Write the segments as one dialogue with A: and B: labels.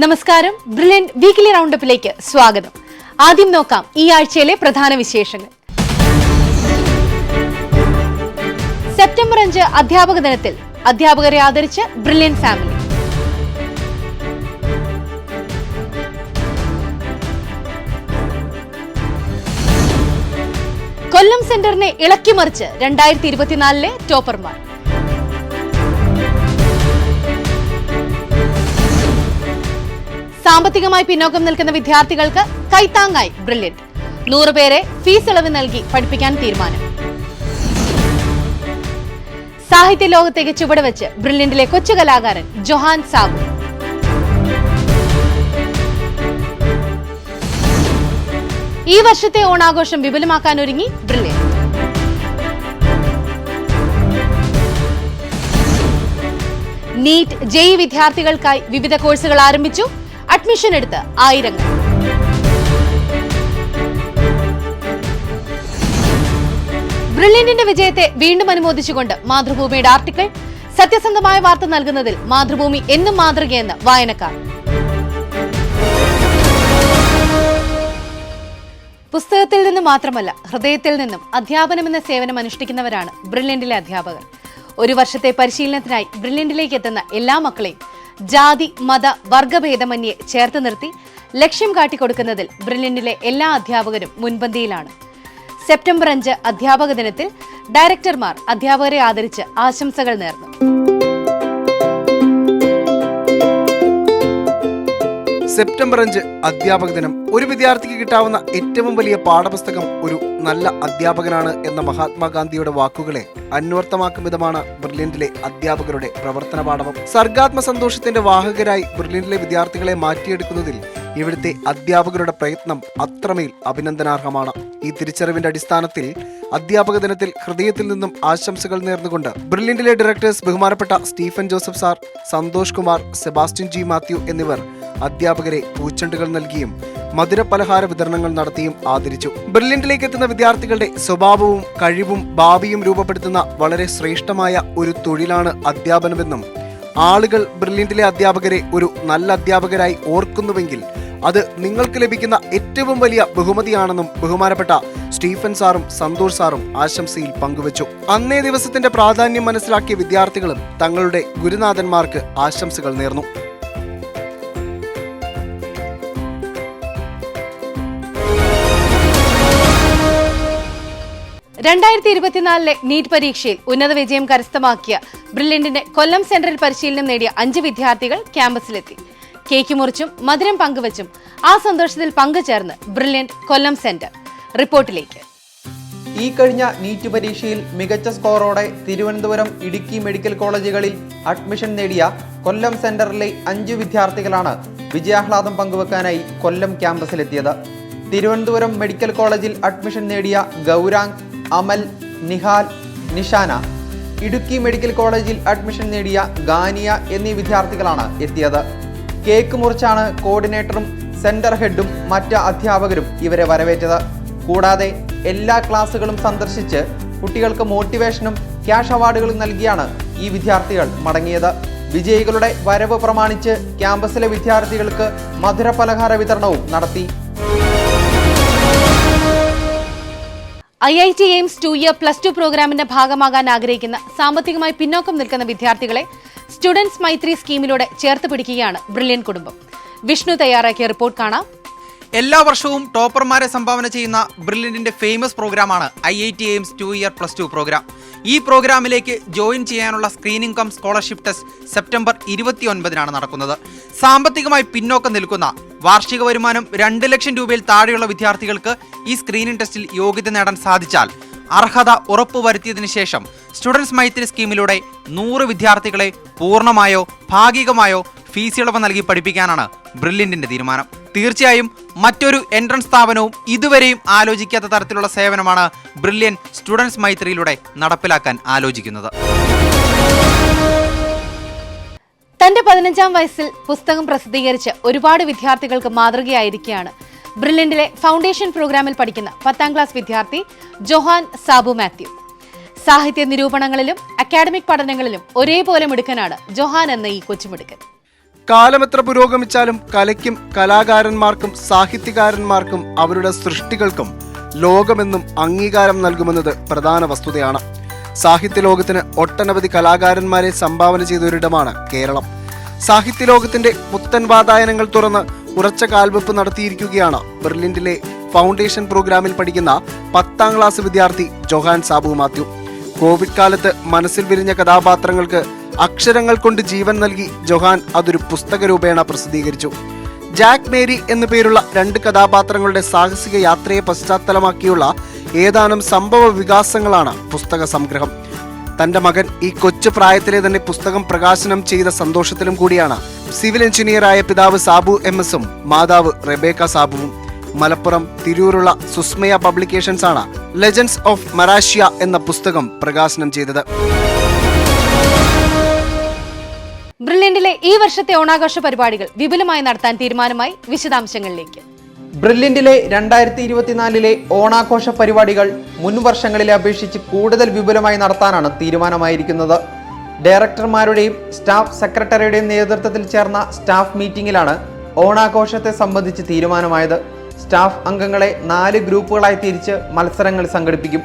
A: നമസ്കാരം, brilliant weekly റൗണ്ടപ്പിലേക്ക് സ്വാഗതം. ആദ്യം നോക്കാം ഈ ആഴ്ചയിലെ പ്രധാന വിശേഷങ്ങൾ. സെപ്റ്റംബർ 5 അധ്യാപക ദിനത്തിൽ അധ്യാപകരെ ആദരിച്ച് ബ്രില്യന്റ് ഫാമിലി. കൊല്ലം സെന്ററിനെ ഇളക്കിമറിച്ച് 2024 ടോപ്പർമാർ. സാമ്പത്തികമായി പിന്നോക്കം നിൽക്കുന്ന വിദ്യാർത്ഥികൾക്ക് കൈത്താങ്ങായി ബ്രില്യന്റ്. 100 പേരെ ഫീസ് ഇളവ് നൽകി പഠിപ്പിക്കാൻ തീരുമാനം. സാഹിത്യ ലോകത്തേക്ക് ചുവടുവെച്ച് ബ്രില്യന്റിലെ കൊച്ചു കലാകാരൻ ജോഹാൻ സാബു. ഈ വർഷത്തെ ഓണാഘോഷം വിപുലമാക്കാൻ ഒരുങ്ങി ബ്രില്യന്റ്. നീറ്റ് ജെഇഇ വിദ്യാർത്ഥികൾക്കായി വിവിധ കോഴ്സുകൾ ആരംഭിച്ചു. അഡ്മിഷൻ എടുത്ത് ആയിരങ്ങൾ. ബ്രില്യന്റിന്റെ വിജയത്തെ വീണ്ടും അനുമോദിച്ചുകൊണ്ട് മാതൃഭൂമിയുടെ ആർട്ടിക്കിൾ. സത്യസന്ധമായ വാർത്ത നൽകുന്നതിൽ മാതൃഭൂമി എന്നും മാതൃകയെന്ന് വായനക്കാർ. പുസ്തകത്തിൽ നിന്നും മാത്രമല്ല, ഹൃദയത്തിൽ നിന്നും അധ്യാപനം എന്ന സേവനം അനുഷ്ഠിക്കുന്നവരാണ് ബ്രില്യന്റിലെ അധ്യാപകർ. ഒരു വർഷത്തെ പരിശീലനത്തിനായി ബ്രില്യന്റിലേക്ക് എത്തുന്ന എല്ലാ മക്കളെയും ജാതി മത വർഗഭേദമന്യേ ചേർത്ത് നിർത്തി ലക്ഷ്യം കാട്ടിക്കൊടുക്കുന്നതിൽ ബ്രില്യന്റിലെ എല്ലാ അധ്യാപകരും മുൻപന്തിയിലാണ്. സെപ്റ്റംബർ 5 അധ്യാപക ദിനത്തിൽ ഡയറക്ടർമാർ അധ്യാപകരെ ആദരിച്ച് ആശംസകൾ നേർന്നു.
B: സെപ്റ്റംബർ 5 അധ്യാപക ദിനം. ഒരു വിദ്യാർത്ഥിക്ക് കിട്ടാവുന്ന ഏറ്റവും വലിയ പാഠപുസ്തകം ഒരു നല്ല അധ്യാപകനാണ് എന്ന മഹാത്മാഗാന്ധിയുടെ വാക്കുകളെ അന്വർത്ഥമാക്കും വിധമാണ് ബ്രില്യന്റിലെ അധ്യാപകരുടെ പ്രവർത്തന പാഠവം. സർഗാത്മ സന്തോഷത്തിന്റെ വാഹകരായി ബ്രില്യന്റിലെ വിദ്യാർത്ഥികളെ മാറ്റിയെടുക്കുന്നതിൽ ഇവിടുത്തെ അധ്യാപകരുടെ പ്രയത്നം അത്രമേൽ അഭിനന്ദനാർഹമാണ്. ഈ തിരിച്ചറിവിന്റെ അടിസ്ഥാനത്തിൽ അധ്യാപക ദിനത്തിൽ ഹൃദയത്തിൽ നിന്നും ആശംസകൾ നേർന്നുകൊണ്ട് ബ്രില്യന്റിലെ ഡയറക്ടേഴ്സ് ബഹുമാനപ്പെട്ട സ്റ്റീഫൻ ജോസഫ് സാർ, സന്തോഷ് കുമാർ, സെബാസ്റ്റ്യൻ ജി മാത്യു എന്നിവർ അധ്യാപകരെ പൂച്ചെണ്ടുകൾ നൽകിയും മധുരപലഹാര വിതരണങ്ങൾ നടത്തിയും ആദരിച്ചു. ബ്രില്യന്റിലേക്ക് എത്തുന്ന വിദ്യാർത്ഥികളുടെ സ്വഭാവവും കഴിവും ഭാവിയും രൂപപ്പെടുത്തുന്ന വളരെ ശ്രേഷ്ഠമായ ഒരു തൊഴിലാണ് അധ്യാപനമെന്നും ആളുകൾ ബ്രില്യന്റിലെ അധ്യാപകരെ ഒരു നല്ല അധ്യാപകരായി ഓർക്കുന്നുവെങ്കിൽ അത് നിങ്ങൾക്ക് ലഭിക്കുന്ന ഏറ്റവും വലിയ ബഹുമതിയാണെന്നും ബഹുമാനപ്പെട്ട സ്റ്റീഫൻ സാറും സന്തോഷ് സാറും ആശംസയിൽ പങ്കുവച്ചു. അന്നേ ദിവസത്തിന്റെ പ്രാധാന്യം മനസ്സിലാക്കിയ വിദ്യാർത്ഥികളും തങ്ങളുടെ ഗുരുനാഥന്മാർക്ക് ആശംസകൾ നേർന്നു.
A: നീറ്റ് പരീക്ഷയിൽ ഉന്നത വിജയം കരസ്ഥമാക്കിയ ബ്രില്യന്റിന്റെ കൊല്ലം സെന്ററിൽ പരിശീലനം നേടിയ 5 വിദ്യാർത്ഥികൾ ക്യാമ്പസിലെത്തി. കേക്ക് മുറിച്ചും മധുരം പങ്കുവച്ചും ആ സന്തോഷത്തിൽ പങ്കുചേർന്ന് ബ്രില്യന്റ് കൊല്ലം സെന്റർ. റിപ്പോർട്ടിലേക്ക്.
C: ഈ കഴിഞ്ഞ നീറ്റ് പരീക്ഷയിൽ മികച്ച സ്കോറോടെ തിരുവനന്തപുരം, ഇടുക്കി മെഡിക്കൽ കോളേജുകളിൽ അഡ്മിഷൻ നേടിയ കൊല്ലം സെന്ററിലെ 5 വിദ്യാർത്ഥികളാണ് വിജയാഹ്ലാദം പങ്കുവെക്കാനായി കൊല്ലം ക്യാമ്പസിലെത്തിയത്. തിരുവനന്തപുരം മെഡിക്കൽ കോളേജിൽ അഡ്മിഷൻ നേടിയ ഗൗരാങ്, അമൽ, നിഹാൽ, നിഷാന, ഇടുക്കി മെഡിക്കൽ കോളേജിൽ അഡ്മിഷൻ നേടിയ ഗാനിയ എന്നീ വിദ്യാർത്ഥികളാണ് എത്തിയത്. കേക്ക് മുറിച്ചാണ് കോർഡിനേറ്ററും സെന്റർ ഹെഡും മറ്റ് അധ്യാപകരും ഇവരെ വരവേറ്റത്. കൂടാതെ എല്ലാ ക്ലാസുകളും സന്ദർശിച്ച് കുട്ടികൾക്ക് മോട്ടിവേഷനും ക്യാഷ് അവാർഡുകളും നൽകിയാണ് ഈ വിദ്യാർത്ഥികൾ മടങ്ങിയത്. വിജയികളുടെ വരവ് പ്രമാണിച്ച് ക്യാമ്പസിലെ വിദ്യാർത്ഥികൾക്ക് മധുരപലഹാര വിതരണവും നടത്തി.
A: IIT എയിംസ് 2 ഇയർ +2 പ്രോഗ്രാമിന്റെ ഭാഗമാകാൻ ആഗ്രഹിക്കുന്ന സാമ്പത്തികമായി പിന്നോക്കം നിൽക്കുന്ന വിദ്യാർത്ഥികളെ സ്റ്റുഡൻസ് മൈത്രി സ്കീമിലൂടെ ചേർത്ത് പിടിക്കുകയാണ് ബ്രില്യന്റ് കുടുംബം. വിഷ്ണു തയ്യാറാക്കിയ റിപ്പോർട്ട് കാണാം.
D: എല്ലാ വർഷവും ടോപ്പർമാരെ സംഭാവന ചെയ്യുന്ന ബ്രില്യന്റിന്റെ ഫേമസ് പ്രോഗ്രാമാണ് IIT എയിംസ് 2 ഇയർ +2 പ്രോഗ്രാം. ഈ പ്രോഗ്രാമിലേക്ക് ജോയിൻ ചെയ്യാനുള്ള screening come scholarship test September 29 നടക്കുന്നത്. സാമ്പത്തികമായി പിന്നോക്കം നിൽക്കുന്ന, വാർഷിക വരുമാനം 2 ലക്ഷം രൂപയിൽ താഴെയുള്ള വിദ്യാർത്ഥികൾക്ക് ഈ സ്ക്രീനിംഗ് ടെസ്റ്റിൽ യോഗ്യത നേടാൻ സാധിച്ചാൽ അർഹത ഉറപ്പുവരുത്തിയതിനു ശേഷം സ്റ്റുഡൻസ് മൈത്രി സ്കീമിലൂടെ 100 വിദ്യാർത്ഥികളെ പൂർണ്ണമായോ ഭാഗികമായോ ഫീസ് ഇളവ് നൽകി പഠിപ്പിക്കാനാണ് ബ്രില്യന്റിന്റെ തീരുമാനം. തീർച്ചയായും മറ്റൊരു എൻട്രൻസ് സ്ഥാപനവും ഇതുവരെയും ആലോചിക്കാത്ത തരത്തിലുള്ള സേവനമാണ് ബ്രില്യന്റ് സ്റ്റുഡൻസ് മൈത്രിയിലൂടെ നടപ്പിലാക്കാൻ ആലോചിക്കുന്നത്.
A: തന്റെ 15ാം വയസ്സിൽ പുസ്തകം പ്രസിദ്ധീകരിച്ച് ഒരുപാട് വിദ്യാർത്ഥികൾക്ക് മാതൃകയായിരിക്കുകയാണ് ബ്രില്യന്റിലെ ഫൗണ്ടേഷൻ പ്രോഗ്രാമിൽ പഠിക്കുന്ന 10ാം ക്ലാസ് വിദ്യാർത്ഥി ജോഹാൻ സാബു മാത്യു. സാഹിത്യ നിരൂപണങ്ങളിലും അക്കാഡമിക് പഠനങ്ങളിലും ഒരേപോലെ മിടുക്കനാണ് ജോഹാൻ എന്ന ഈ കൊച്ചുമിടുക്കൻ.
B: കാലമെത്ര പുരോഗമിച്ചാലും കലയ്ക്കും കലാകാരന്മാർക്കും സാഹിത്യകാരന്മാർക്കും അവരുടെ സൃഷ്ടികൾക്കും ലോകമെന്നും അംഗീകാരം നൽകുമെന്നത് പ്രധാന വസ്തുതയാണ്. സാഹിത്യലോകത്തിന് ഒട്ടനവധി കലാകാരന്മാരെ സംഭാവന ചെയ്തൊരിടമാണ് കേരളം. സാഹിത്യലോകത്തിന്റെ പുത്തൻ വാതായനങ്ങൾ തുറന്ന് ഉറച്ച കാൽവെപ്പ് നടത്തിയിരിക്കുകയാണ് ബെർലിനിലെ ഫൗണ്ടേഷൻ പ്രോഗ്രാമിൽ പഠിക്കുന്ന 10ാം ക്ലാസ് വിദ്യാർത്ഥി ജോഹാൻ സാബു മാത്യു. കോവിഡ് കാലത്ത് മനസ്സിൽ വിരിഞ്ഞ കഥാപാത്രങ്ങൾക്ക് അക്ഷരങ്ങൾ കൊണ്ട് ജീവൻ നൽകി ജോഹാൻ അതൊരു പുസ്തക രൂപേണ പ്രസിദ്ധീകരിച്ചു. ജാക്ക് മേരി എന്നു പേരുള്ള 2 കഥാപാത്രങ്ങളുടെ സാഹസിക യാത്രയെ പശ്ചാത്തലമാക്കിയുള്ള ഏതാനും സംഭവ വികാസങ്ങളാണ് പുസ്തക സംഗ്രഹം. തന്റെ മകൻ ഈ കൊച്ചു പ്രായത്തിലെ തന്നെ പുസ്തകം പ്രകാശനം ചെയ്ത സന്തോഷത്തിലും കൂടിയാണ് സിവിൽ എഞ്ചിനീയറായ പിതാവ് സാബു MS-ഉം മാതാവ് റെബേക്ക സാബുവും. മലപ്പുറം തിരൂരുള്ള സുസ്മയ പബ്ലിക്കേഷൻസ് ആണ് ലെജൻഡ്സ് ഓഫ് മറാഷ്യ എന്ന പുസ്തകം പ്രകാശനം ചെയ്തത്.
A: ബ്രില്യന്റിലെ ഈ വർഷത്തെ ഓണാഘോഷ പരിപാടികൾ വിപുലമായി നടത്താൻ തീരുമാനമായി. വിശദാംശങ്ങളിലേക്ക്.
C: ബ്രില്യന്റിലെ 2024 ഓണാഘോഷ പരിപാടികൾ മുൻ വർഷങ്ങളിലെ അപേക്ഷിച്ച് കൂടുതൽ വിപുലമായി നടത്താനാണ് തീരുമാനമായിരിക്കുന്നത്. ഡയറക്ടർമാരുടെയും സ്റ്റാഫ് സെക്രട്ടറിയുടെയും നേതൃത്വത്തിൽ ചേർന്ന സ്റ്റാഫ് മീറ്റിംഗിലാണ് ഓണാഘോഷത്തെ സംബന്ധിച്ച് തീരുമാനമായത്. സ്റ്റാഫ് അംഗങ്ങളെ 4 ഗ്രൂപ്പുകളായി തിരിച്ച് മത്സരങ്ങൾ സംഘടിപ്പിക്കും.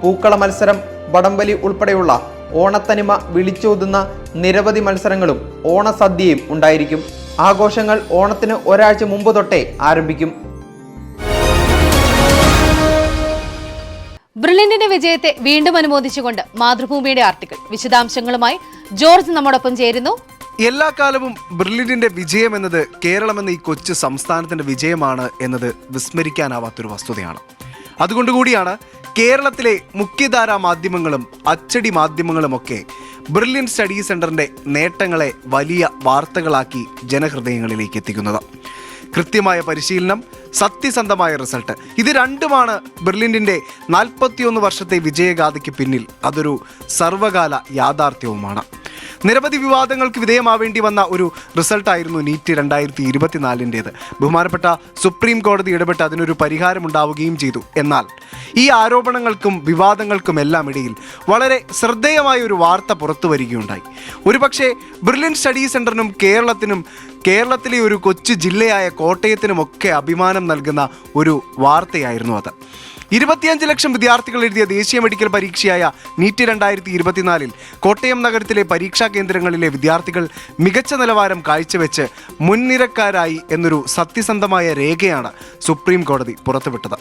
C: പൂക്കള മത്സരം, വടംവലി ഉൾപ്പെടെയുള്ള ഓണത്തനിമ വിളിച്ചോതുന്ന നിരവധി മത്സരങ്ങളും ഓണസദ്യയും ഉണ്ടായിരിക്കും. ആഘോഷങ്ങൾ ഓണത്തിന് ഒരാഴ്ച മുമ്പ് തൊട്ടേ ആരംഭിക്കും.
A: ബ്രില്യന്റിന്റെ വിജയത്തെ വീണ്ടും അനുമോദിച്ചുകൊണ്ട് മാതൃഭൂമിയുടെ ആർട്ടിക്കിൾ. വിശദാംശങ്ങളുമായി ജോർജ് നമ്മോടൊപ്പം ചേരുന്നു.
B: എല്ലാ കാലവും ബ്രില്യന്റിന്റെ വിജയം എന്നത് കേരളം എന്ന ഈ കൊച്ചു സംസ്ഥാനത്തിന്റെ വിജയമാണ് എന്നത് വിസ്മരിക്കാനാവാത്തൊരു വസ്തുതയാണ്. അതുകൊണ്ടുകൂടിയാണ് കേരളത്തിലെ മുഖ്യധാരാ മാധ്യമങ്ങളും അച്ചടി മാധ്യമങ്ങളുമൊക്കെ ബ്രില്യൻ സ്റ്റഡി സെന്ററിന്റെ നേട്ടങ്ങളെ വലിയ വാർത്തകളാക്കി ജനഹൃദയങ്ങളിലേക്ക് എത്തിക്കുന്നത്. കൃത്യമായ പരിശീലനം, സത്യസന്ധമായ റിസൾട്ട്, ഇത് രണ്ടുമാണ് ബ്രില്യന്റിന്റെ 41 വർഷത്തെ വിജയഗാഥയ്ക്ക് പിന്നിൽ. അതൊരു സർവകാല യാഥാർത്ഥ്യവുമാണ്. നിരവധി വിവാദങ്ങൾക്ക് വിധേയമാവേണ്ടി വന്ന ഒരു റിസൾട്ടായിരുന്നു നീറ്റ് 2024-ൻ്റേത്. ബഹുമാനപ്പെട്ട സുപ്രീം കോടതി ഇടപെട്ട് അതിനൊരു പരിഹാരമുണ്ടാവുകയും ചെയ്തു. എന്നാൽ ഈ ആരോപണങ്ങൾക്കും വിവാദങ്ങൾക്കും എല്ലാം ഇടയിൽ വളരെ ശ്രദ്ധേയമായ ഒരു വാർത്ത പുറത്തു വരികയുണ്ടായി. ഒരുപക്ഷെ ബ്രില്യൻ സ്റ്റഡി സെന്ററിനും കേരളത്തിലെ ഒരു കൊച്ചു ജില്ലയായ കോട്ടയത്തിനുമൊക്കെ അഭിമാനം നൽകുന്ന ഒരു വാർത്തയായിരുന്നു അത്. 25 ലക്ഷം വിദ്യാർത്ഥികൾ എഴുതിയ ദേശീയ മെഡിക്കൽ പരീക്ഷയായ നീറ്റ് 2024 കോട്ടയം നഗരത്തിലെ പരീക്ഷാ കേന്ദ്രങ്ങളിലെ വിദ്യാർത്ഥികൾ മികച്ച നിലവാരം കാഴ്ചവെച്ച് മുൻനിരക്കാരായി എന്നൊരു സത്യസന്ധമായ രേഖയാണ് സുപ്രീം കോടതി പുറത്തുവിട്ടത്.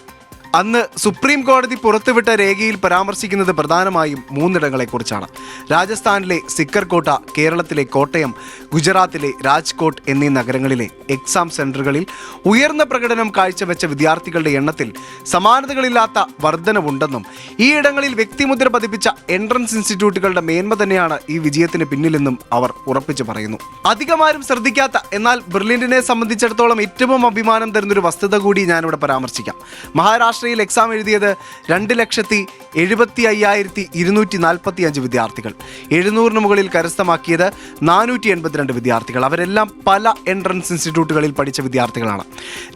B: അന്ന് സുപ്രീം കോടതി പുറത്തുവിട്ട രേഖയിൽ പരാമർശിക്കുന്നത് പ്രധാനമായും 3 ഇടങ്ങളെക്കുറിച്ചാണ്. രാജസ്ഥാനിലെ സിക്കർ കോട്ട, കേരളത്തിലെ കോട്ടയം, ഗുജറാത്തിലെ രാജ്കോട്ട് എന്നീ നഗരങ്ങളിലെ എക്സാം സെന്ററുകളിൽ ഉയർന്ന പ്രകടനം കാഴ്ചവെച്ച വിദ്യാർത്ഥികളുടെ എണ്ണത്തിൽ സമാനതകളില്ലാത്ത വർധനവുണ്ടെന്നും ഈ ഇടങ്ങളിൽ വ്യക്തിമുദ്ര പതിപ്പിച്ച എൻട്രൻസ് ഇൻസ്റ്റിറ്റ്യൂട്ടുകളുടെ മേന്മ തന്നെയാണ് ഈ വിജയത്തിന് പിന്നിലെന്നും അവർ ഉറപ്പിച്ചു പറയുന്നു. അധികമാരും ശ്രദ്ധിക്കാത്ത എന്നാൽ ബ്രില്യന്റിനെ സംബന്ധിച്ചിടത്തോളം ഏറ്റവും അഭിമാനം തരുന്നൊരു വസ്തുത കൂടി ഞാനിവിടെ പരാമർശിക്കാം. മഹാരാഷ്ട്രയിൽ എക്സാം എഴുതിയത് 2,75,245 വിദ്യാർത്ഥികൾ. 700 മുകളിൽ കരസ്ഥമാക്കിയത് 482 വിദ്യാർത്ഥികൾ. അവരെല്ലാം പല എൻട്രൻസ് ഇൻസ്റ്റിറ്റ്യൂട്ടുകളിൽ പഠിച്ച വിദ്യാർത്ഥികളാണ്.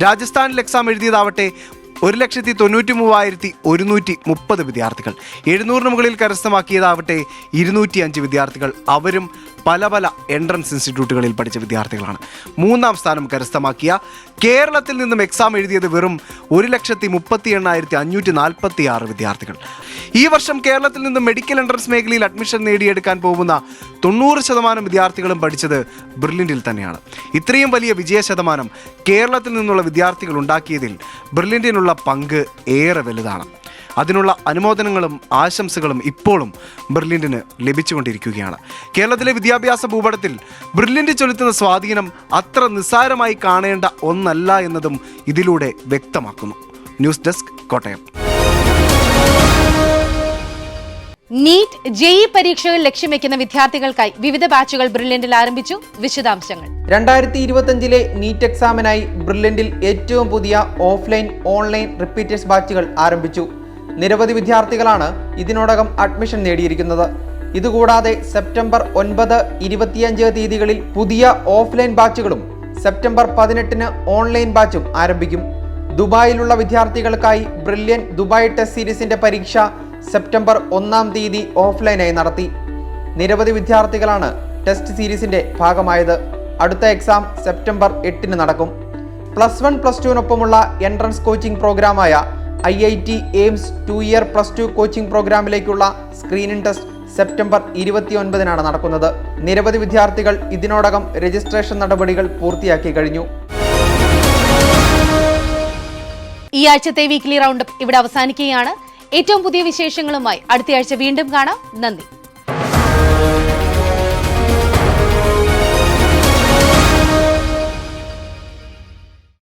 B: രാജസ്ഥാനിൽ എക്സാം എഴുതിയതാവട്ടെ 1,93,130 വിദ്യാർത്ഥികൾ. 700 മുകളിൽ കരസ്ഥമാക്കിയതാവട്ടെ 205 വിദ്യാർത്ഥികൾ. അവരും പല എൻട്രൻസ് ഇൻസ്റ്റിറ്റ്യൂട്ടുകളിൽ പഠിച്ച വിദ്യാർത്ഥികളാണ്. 3ാം സ്ഥാനം കരസ്ഥമാക്കിയ കേരളത്തിൽ നിന്നും എക്സാം എഴുതിയത് വെറും 1,38,546 വിദ്യാർത്ഥികൾ. ഈ വർഷം കേരളത്തിൽ നിന്നും മെഡിക്കൽ എൻട്രൻസ് മേഖലയിൽ അഡ്മിഷൻ നേടിയെടുക്കാൻ പോകുന്ന 90% വിദ്യാർത്ഥികളും പഠിച്ചത് ബ്രില്യന്റിൽ തന്നെയാണ്. ഇത്രയും വലിയ വിജയ ശതമാനം കേരളത്തിൽ നിന്നുള്ള വിദ്യാർത്ഥികൾ ഉണ്ടാക്കിയതിൽ ബ്രില്യന്റിനുള്ള പങ്ക് ഏറെ വലുതാണ്. അതിനുള്ള അനുമോദനങ്ങളും ആശംസകളും ഇപ്പോഴും ബ്രില്യന്റിന് ലഭിച്ചുകൊണ്ടിരിക്കുകയാണ്. കേരളത്തിലെ വിദ്യാഭ്യാസ ഭൂപടത്തിൽ ബ്രില്യന്റ് ചെലുത്തുന്ന സ്വാധീനം അത്ര നിസ്സാരമായി കാണേണ്ട ഒന്നല്ല എന്നതും ഇതിലൂടെ വ്യക്തമാക്കുന്നു. News desk, Kottayam.
A: NEET, JEE പരീക്ഷകൾ ലക്ഷ്യം വെക്കുന്ന വിദ്യാർത്ഥികൾക്കായി വിവിധ ബാച്ചുകൾ ബ്രില്യന്റിൽ ആരംഭിച്ചു. വിശദാംശങ്ങൾ.
C: 2025 നീറ്റ് എക്സാമിനായി ബ്രില്യന്റിൽ ഏറ്റവും പുതിയ ഓഫ്ലൈൻ, ഓൺലൈൻ റിപ്പീറ്റേഴ്സ് ബാച്ചുകൾ ആരംഭിച്ചു. നിരവധി വിദ്യാർത്ഥികളാണ് ഇതിനോടകം അഡ്മിഷൻ നേടിയിരിക്കുന്നത്. ഇതുകൂടാതെ സെപ്റ്റംബർ 9, 25 തീയതികളിൽ പുതിയ ഓഫ്ലൈൻ ബാച്ചുകളും സെപ്റ്റംബർ 18 ഓൺലൈൻ ബാച്ചും ആരംഭിക്കും. ദുബായിലുള്ള വിദ്യാർത്ഥികൾക്കായി ബ്രില്യൻ ദുബായ് ടെസ്റ്റ് സീരീസിന്റെ പരീക്ഷ സെപ്റ്റംബർ 1 തീയതി ഓഫ്ലൈനായി നടത്തി. നിരവധി വിദ്യാർത്ഥികളാണ് ടെസ്റ്റ് സീരീസിന്റെ ഭാഗമായത്. അടുത്ത എക്സാം സെപ്റ്റംബർ 8 നടക്കും. +1 +2നൊപ്പമുള്ള എൻട്രൻസ് കോച്ചിംഗ് പ്രോഗ്രാമായ IIT എയിംസ് 2 ഇയർ +2 കോച്ചിംഗ് പ്രോഗ്രാമിലേക്കുള്ള സ്ക്രീനിംഗ് ടെസ്റ്റ് സെപ്റ്റംബർ 29 നടക്കുന്നത്. നിരവധി വിദ്യാർത്ഥികൾ ഇതിനോടകം രജിസ്ട്രേഷൻ നടപടികൾ പൂർത്തിയാക്കി കഴിഞ്ഞു.
A: ഈ ആഴ്ചത്തെ വീക്ക്ലി റൗണ്ടപ്പ് ഇവിടെ അവസാനിക്കുകയാണ്. ഏറ്റവും പുതിയ വിശേഷങ്ങളുമായി അടുത്തയാഴ്ച വീണ്ടും കാണാം. നന്ദി.